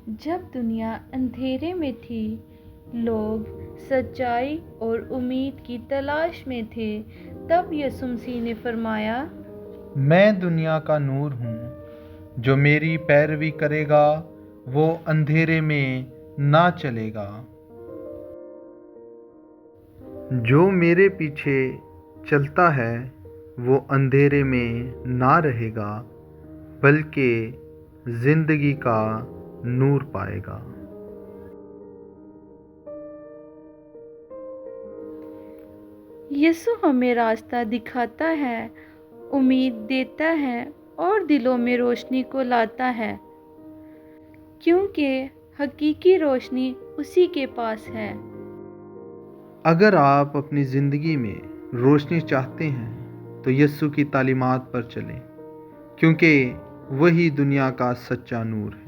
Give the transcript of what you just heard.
جب دنیا اندھیرے میں تھی، لوگ سچائی اور امید کی تلاش میں تھے، تب یسوع مسیح نے فرمایا، میں دنیا کا نور ہوں، جو میری پیروی کرے گا وہ اندھیرے میں نہ چلے گا۔ جو میرے پیچھے چلتا ہے وہ اندھیرے میں نہ رہے گا بلکہ زندگی کا نور پائے گا۔ یسوع ہمیں راستہ دکھاتا ہے، امید دیتا ہے اور دلوں میں روشنی کو لاتا ہے، کیونکہ حقیقی روشنی اسی کے پاس ہے۔ اگر آپ اپنی زندگی میں روشنی چاہتے ہیں تو یسوع کی تعلیمات پر چلیں، کیونکہ وہی دنیا کا سچا نور ہے۔